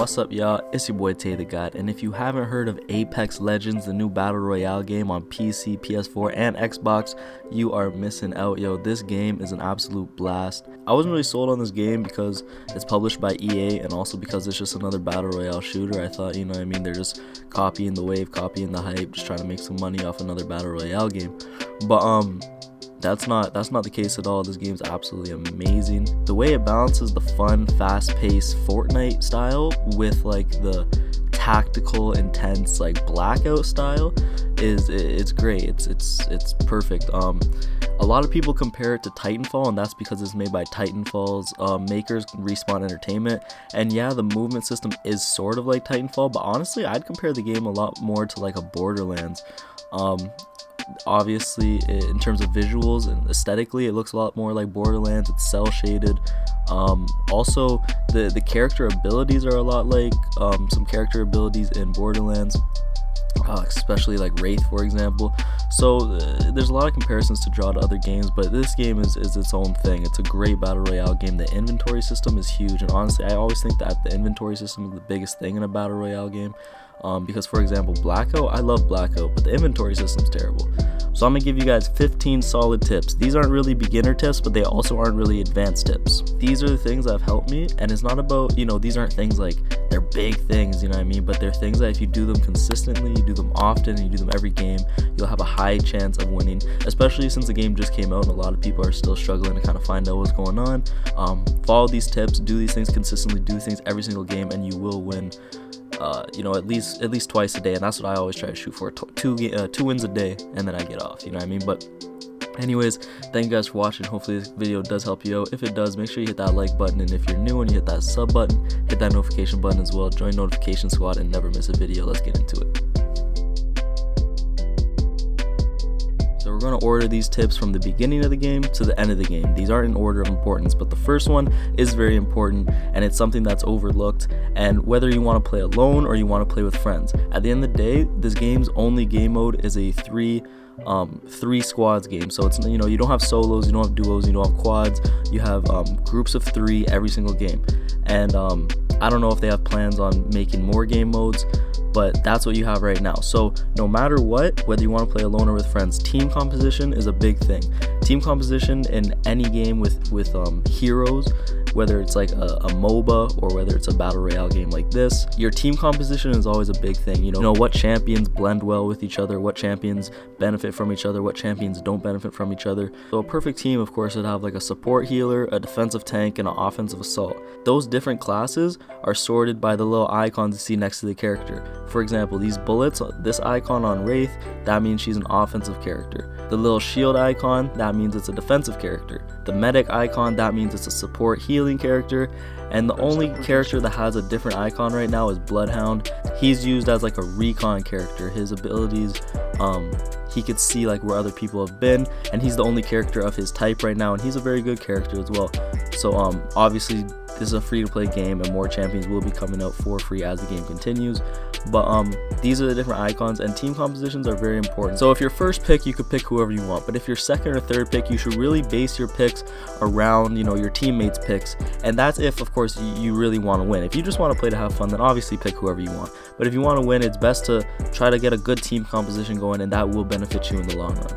What's up, y'all? It's your boy TeyTheGod, and if you haven't heard of Apex Legends, the new battle royale game on PC, PS4, and Xbox, you are missing out. Yo, this game is an absolute blast. I wasn't really sold on this game because it's published by EA, and also because it's just another battle royale shooter. I thought, you know what I mean, they're just copying the wave, copying the hype, just trying to make some money off another battle royale game. But that's not the case at all. This game's absolutely amazing. The way it balances the fun, fast-paced Fortnite style with like the tactical, intense like Blackout style it's great. It's perfect. A lot of people compare it to Titanfall, and that's because it's made by Titanfall's makers, Respawn Entertainment. And yeah, the movement system is sort of like Titanfall, but honestly, I'd compare the game a lot more to like a Borderlands. Obviously, in terms of visuals and aesthetically, it looks a lot more like Borderlands. It's cell shaded. Also, the character abilities are a lot like some character abilities in Borderlands, especially like Wraith, for example. So there's a lot of comparisons to draw to other games, but this game is its own thing. It's a great battle royale game. The inventory system is huge, and honestly, I always think that the inventory system is the biggest thing in a battle royale game. Because, for example, Blackout, I love Blackout, but the inventory system's terrible. So I'm gonna give you guys 15 solid tips. These aren't really beginner tips, but they also aren't really advanced tips. These are the things that have helped me, and it's not about, you know, these aren't things like they're big things, you know what I mean, but they're things that if you do them consistently, you do them often, and you do them every game, you'll have a high chance of winning, especially since the game just came out and a lot of people are still struggling to kind of find out what's going on. Follow these tips, do these things consistently, do these things every single game, and you will win. You know, at least twice a day, and that's what I always try to shoot for, two wins a day, and then I get off, you know what I mean. But anyways, thank you guys for watching. Hopefully this video does help you out. If it does, make sure you hit that like button, and if you're new and you hit that sub button, hit that notification button as well. Join notification squad and never miss a video. Let's get into it. So we're going to order these tips from the beginning of the game to the end of the game. These aren't in order of importance, but the first one is very important, and it's something that's overlooked. And whether you want to play alone or you want to play with friends, at the end of the day, this game's only game mode is a three squads game. So it's, you know, you don't have solos, you don't have duos, you don't have quads, you have groups of 3 every single game. And I don't know if they have plans on making more game modes, but that's what you have right now. So no matter what, whether you want to play alone or with friends, team composition is a big thing. Team composition in any game with heroes, whether it's like a MOBA or whether it's a battle royale game like this, your team composition is always a big thing. You know what champions blend well with each other, what champions benefit from each other, what champions don't benefit from each other. So a perfect team, of course, would have like a support healer, a defensive tank, and an offensive assault. Those different classes are sorted by the little icons you see next to the character. For example, these bullets, this icon on Wraith, that means she's an offensive character. The little shield icon, that means it's a defensive character. The medic icon, that means it's a support healing character. And the only character that has a different icon right now is Bloodhound. He's used as like a recon character. His abilities, he could see like where other people have been, and he's the only character of his type right now, and he's a very good character as well. So obviously this is a free-to-play game, and more champions will be coming out for free as the game continues. But these are the different icons, and team compositions are very important. So if your first pick, you could pick whoever you want, but if your second or third pick, you should really base your picks around, you know, your teammates' picks. And that's if, of course, you really want to win. If you just want to play to have fun, then obviously pick whoever you want. But if you want to win, it's best to try to get a good team composition going, and that will benefit you in the long run.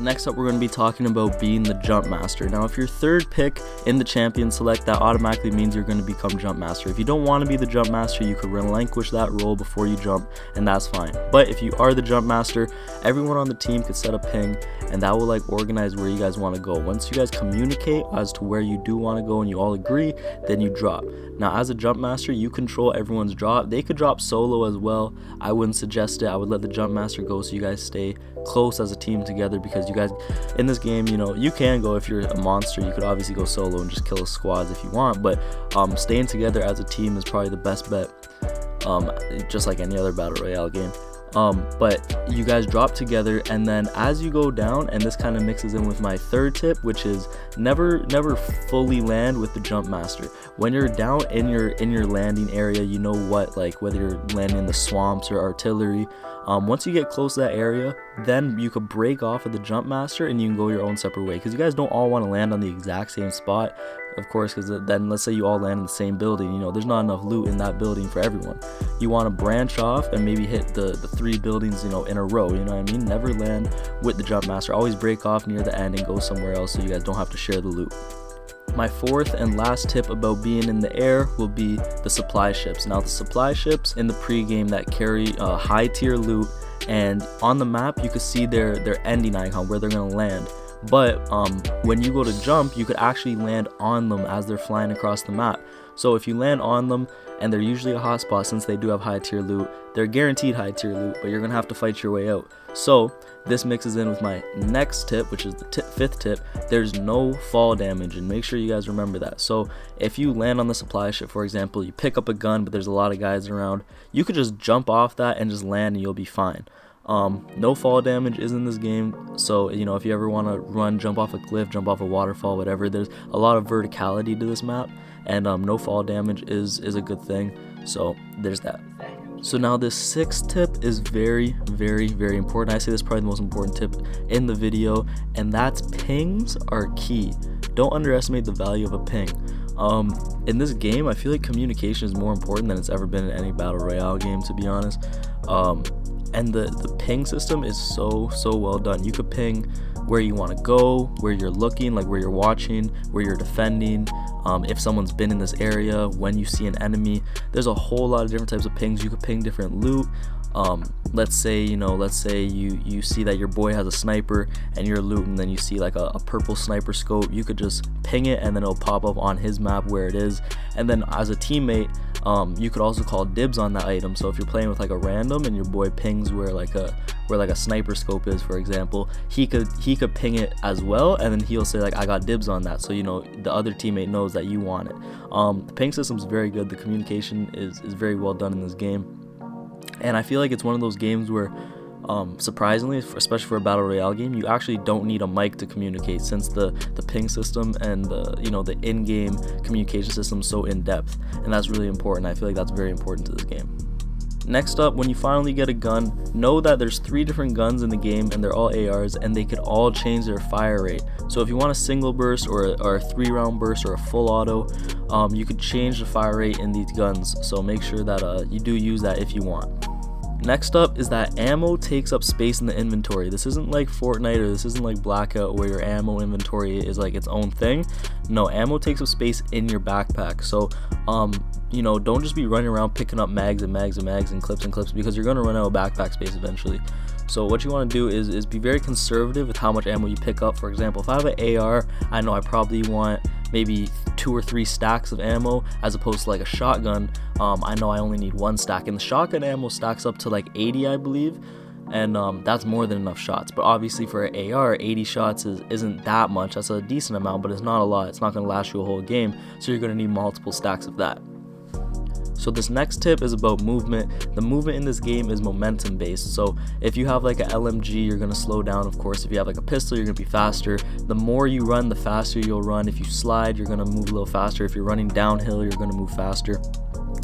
Next up, we're going to be talking about being the jump master. Now, if you're third pick in the champion select, that automatically means you're going to become jump master. If you don't want to be the jump master, you could relinquish that role before you jump, and that's fine. But if you are the jump master, everyone on the team could set a ping, and that will like organize where you guys want to go. Once you guys communicate as to where you do want to go and you all agree, then you drop. Now, as a jump master, you control everyone's drop. They could drop solo as well. I wouldn't suggest it. I would let the jump master go so you guys stay close as a team together, because you guys in this game, you know, you can go, if you're a monster, you could obviously go solo and just kill squads if you want, but staying together as a team is probably the best bet, just like any other battle royale game. But you guys drop together, and then as you go down, and this kind of mixes in with my third tip, which is never fully land with the jump master. When you're down in your landing area, you know what, like whether you're landing in the swamps or artillery, once you get close to that area, then you could break off of the jump master and you can go your own separate way, because you guys don't all want to land on the exact same spot, of course, because then let's say you all land in the same building, you know, there's not enough loot in that building for everyone. You want to branch off and maybe hit the 3 buildings, you know, in a row, you know what I mean? Never land with the jump master. Always break off near the end and go somewhere else so you guys don't have to share the loot. My fourth and last tip about being in the air will be the supply ships. Now, the supply ships in the pre-game that carry high tier loot, and on the map you could see their ending icon where they're gonna land. But when you go to jump, you could actually land on them as they're flying across the map. So if you land on them, and they're usually a hotspot since they do have high tier loot, they're guaranteed high tier loot, but you're gonna have to fight your way out. So this mixes in with my next tip, which is the 5th tip. There's no fall damage, and make sure you guys remember that. So if you land on the supply ship, for example, you pick up a gun but there's a lot of guys around, you could just jump off that and just land and you'll be fine. No fall damage is in this game, so you know, if you ever want to run, jump off a cliff, jump off a waterfall, whatever, there's a lot of verticality to this map, and no fall damage is a good thing, so there's that. So now this 6th tip is very important. I say this is probably the most important tip in the video, and that's pings are key. Don't underestimate the value of a ping. In this game, I feel like communication is more important than it's ever been in any battle royale game, to be honest. And the ping system is so well done. You could ping where you want to go, where you're looking, like where you're watching, where you're defending, if someone's been in this area, when you see an enemy. There's a whole lot of different types of pings. You could ping different loot. Let's say you see that your boy has a sniper and you're looting, then you see like a purple sniper scope. You could just ping it and then it'll pop up on his map where it is, and then as a teammate, you could also call dibs on that item. So if you're playing with like a random and your boy pings where like a sniper scope is, for example, he could ping it as well, and then he'll say like, I got dibs on that, so you know the other teammate knows that you want it. The ping system is very good. The communication is very well done in this game. And I feel like it's one of those games where, surprisingly, especially for a battle royale game, you actually don't need a mic to communicate, since the ping system and the in-game communication system is so in-depth, and that's really important. I feel like that's very important to this game. Next up, when you finally get a gun, know that there's 3 different guns in the game, and they're all ARs, and they could all change their fire rate. So if you want a single burst or a 3-round burst or a full auto, you could change the fire rate in these guns, so make sure that you do use that if you want. Next up is that ammo takes up space in the inventory. This isn't like Fortnite, or this isn't like Blackout where your ammo inventory is like its own thing. No, ammo takes up space in your backpack. So don't just be running around picking up mags and mags and mags and clips, because you're going to run out of backpack space eventually. So what you want to do is be very conservative with how much ammo you pick up. For example, if I have an AR, I know I probably want maybe 2 or 3 stacks of ammo, as opposed to like a shotgun. I know I only need 1 stack, and the shotgun ammo stacks up to like 80, I believe, and that's more than enough shots. But obviously for an AR, 80 shots isn't that much. That's a decent amount, but it's not a lot. It's not going to last you a whole game, so you're going to need multiple stacks of that. So this next tip is about movement. The movement in this game is momentum based. So if you have like a LMG, you're gonna slow down, of course. If you have like a pistol, you're gonna be faster. The more you run, the faster you'll run. If you slide, you're gonna move a little faster. If you're running downhill, you're gonna move faster.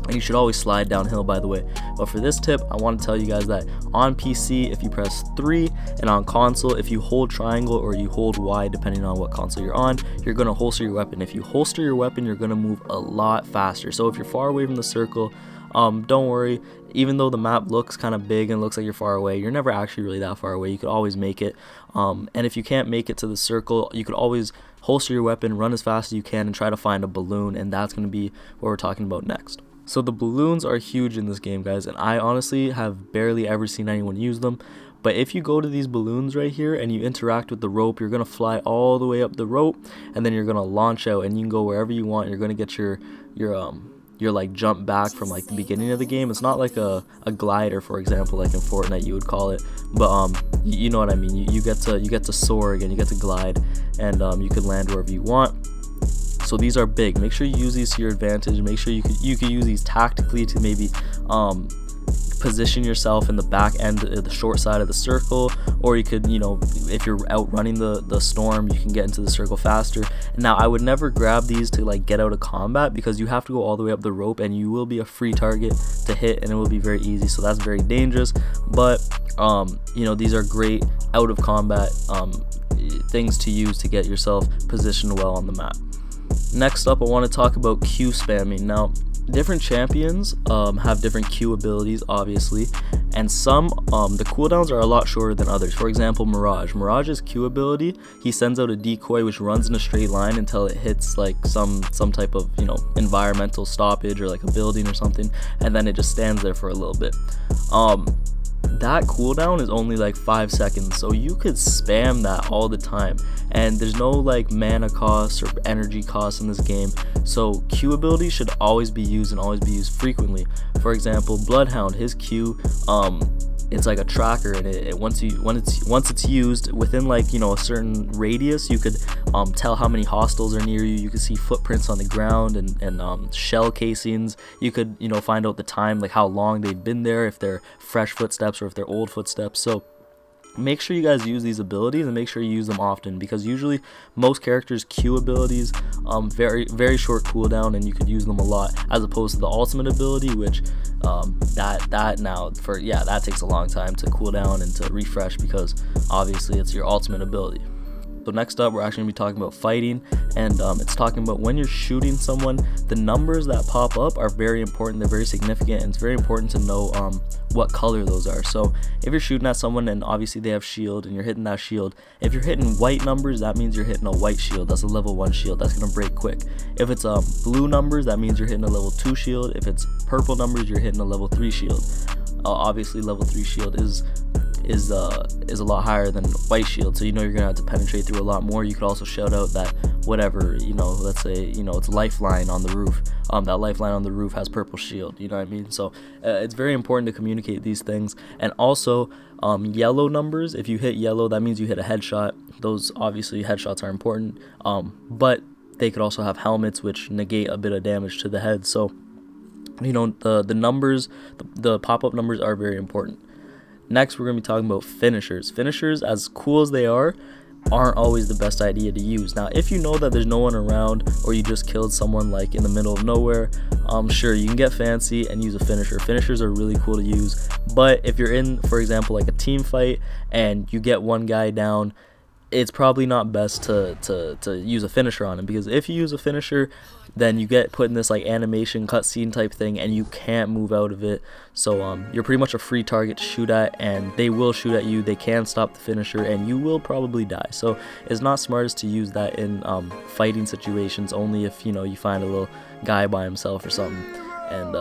And you should always slide downhill, by the way. But for this tip, I want to tell you guys that on PC, if you press 3, and on console, if you hold triangle or you hold Y, depending on what console you're on, you're going to holster your weapon. If you holster your weapon, you're going to move a lot faster. So if you're far away from the circle, don't worry. Even though the map looks kind of big and looks like you're far away, you're never actually really that far away. You could always make it. And if you can't make it to the circle, you could always holster your weapon, run as fast as you can, and try to find a balloon. And that's going to be what we're talking about next. So the balloons are huge in this game, guys, and I honestly have barely ever seen anyone use them. But if you go to these balloons right here and you interact with the rope, you're going to fly all the way up the rope, and then you're going to launch out, and you can go wherever you want. You're going to get your like jump back from like the beginning of the game. It's not like a glider, for example, like in Fortnite you would call it, but you know what I mean. You get to soar again, you get to glide, and you can land wherever you want. So these are big. Make sure you use these to your advantage. Make sure you could use these tactically to maybe position yourself in the back end, the short side of the circle, or you could, you know, if you're outrunning the storm, you can get into the circle faster. Now I would never grab these to like get out of combat, because you have to go all the way up the rope and you will be a free target to hit, and it will be very easy, so that's very dangerous. But you know, these are great out of combat things to use to get yourself positioned well on the map. Next up, I want to talk about Q spamming. Now, different champions have different Q abilities, obviously, and some the cooldowns are a lot shorter than others. For example, Mirage's Q ability, he sends out a decoy which runs in a straight line until it hits like some type of, you know, environmental stoppage or like a building or something, and then it just stands there for a little bit. That cooldown is only like 5 seconds, so you could spam that all the time, and there's no like mana cost or energy cost in this game, so Q ability should always be used and always be used frequently. For example, Bloodhound, his Q, it's like a tracker, and once it's used within like, you know, a certain radius, you could tell how many hostiles are near you. You could see footprints on the ground and shell casings. You could, you know, find out the time, like how long they've been there, if they're fresh footsteps or if they're old footsteps. So make sure you guys use these abilities, and make sure you use them often, because usually most characters' Q abilities very short cooldown, and you could use them a lot, as opposed to the ultimate ability, which that takes a long time to cool down and to refresh, because obviously it's your ultimate ability. So next up, we're actually going to be talking about fighting, and it's talking about when you're shooting someone, the numbers that pop up are very important. They're very significant, and it's very important to know what color those are. So if you're shooting at someone and obviously they have shield and you're hitting that shield, if you're hitting white numbers, that means you're hitting a white shield. That's a level 1 shield. That's going to break quick. If it's blue numbers, that means you're hitting a level 2 shield. If it's purple numbers, you're hitting a level 3 shield. Obviously level 3 shield is a lot higher than white shield, so you know you're gonna have to penetrate through a lot more. You could also shout out that whatever, you know, let's say, you know, it's lifeline on the roof, that lifeline on the roof has purple shield, you know what I mean? So it's very important to communicate these things. And also yellow numbers, if you hit yellow, that means you hit a headshot. Those obviously headshots are important, but they could also have helmets which negate a bit of damage to the head. So, you know, the numbers, the pop-up numbers are very important. Next, we're going to be talking about finishers. Finishers, as cool as they aren't always the best idea to use. Now, if you know that there's no one around, or you just killed someone like in the middle of nowhere, sure, you can get fancy and use a finisher. Finishers are really cool to use, but if you're in, for example, like a team fight and you get one guy down, it's probably not best to use a finisher on him, because if you use a finisher, then you get put in this like animation cutscene type thing and you can't move out of it. So you're pretty much a free target to shoot at, and they will shoot at you. They can stop the finisher and you will probably die. So it's not smartest to use that in fighting situations, only if, you know, you find a little guy by himself or something and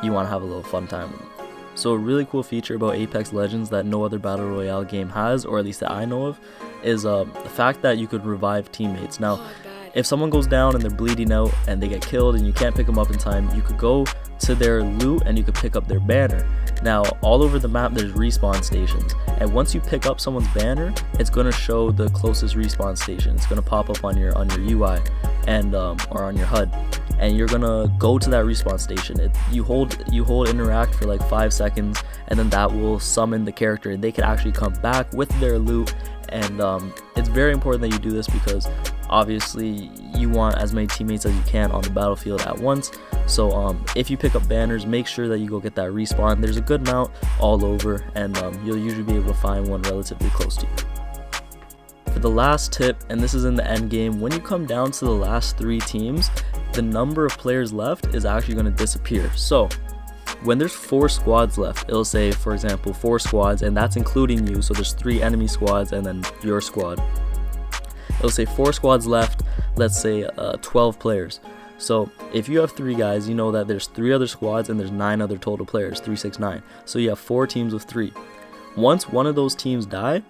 you want to have a little fun time with him. So a really cool feature about Apex Legends that no other Battle Royale game has, or at least that I know of, is the fact that you could revive teammates. Now, if someone goes down and they're bleeding out and they get killed and you can't pick them up in time, you could go to their loot and you could pick up their banner. Now, all over the map there's respawn stations, and once you pick up someone's banner, it's going to show the closest respawn station. It's going to pop up on your UI and or on your HUD, and you're gonna go to that respawn station. You hold interact for like 5 seconds, and then that will summon the character, and they can actually come back with their loot. And it's very important that you do this, because obviously you want as many teammates as you can on the battlefield at once. So if you pick up banners, make sure that you go get that respawn. There's a good amount all over, and you'll usually be able to find one relatively close to you. For the last tip, and this is in the end game, when you come down to the last 3 teams, the number of players left is actually going to disappear. So when there's 4 squads left, it'll say, for example, 4 squads, and that's including you, so there's 3 enemy squads and then your squad. It'll say 4 squads left, let's say 12 players. So if you have 3 guys, you know that there's 3 other squads and there's 9 other total players, 3, 6, 9. So you have 4 teams of 3. Once one of those teams die,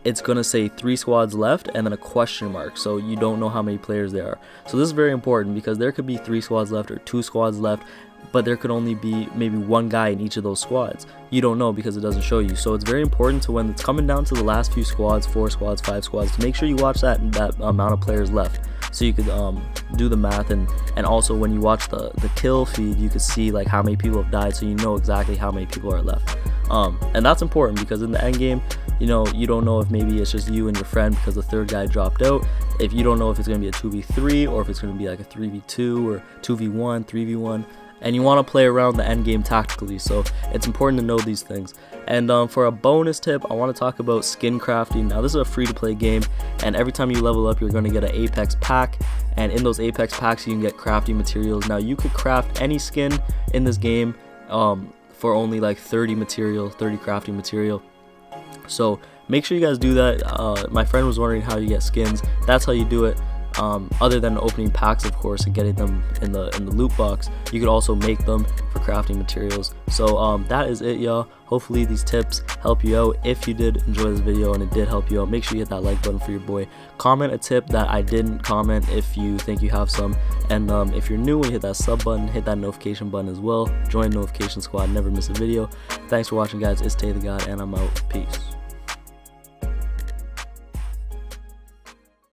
it's gonna say 3 squads left and then a question mark, so you don't know how many players there are. So this is very important, because there could be 3 squads left or 2 squads left, but there could only be maybe 1 guy in each of those squads. You don't know because it doesn't show you. So it's very important to, when it's coming down to the last few squads, 4 squads, 5 squads, to make sure you watch that amount of players left. so you could do the math, and also when you watch the kill feed, you could see like how many people have died, so you know exactly how many people are left. And that's important because in the end game, you know, you don't know if maybe it's just you and your friend because the third guy dropped out. If you don't know if it's going to be a 2v3 or if it's going to be like a 3v2 or 2v1, 3v1, and you want to play around the end game tactically, so it's important to know these things. And for a bonus tip, I want to talk about skin crafting. Now this is a free-to-play game, and every time you level up, you're going to get an Apex pack, and in those Apex packs, you can get crafting materials. Now you could craft any skin in this game for only like 30 crafting material. So make sure you guys do that. My friend was wondering how you get skins. That's how you do it. Other than opening packs, of course, and getting them in the loot box, you could also make them for crafting materials. So that is it, y'all. Hopefully these tips help you out. If you did enjoy this video and it did help you out, make sure you hit that like button for your boy. Comment a tip that I didn't comment if you think you have some. And if you're new, when you hit that sub button, hit that notification button as well. Join notification squad, never miss a video. Thanks for watching, guys. It's TeyTheGod, and I'm out. Peace.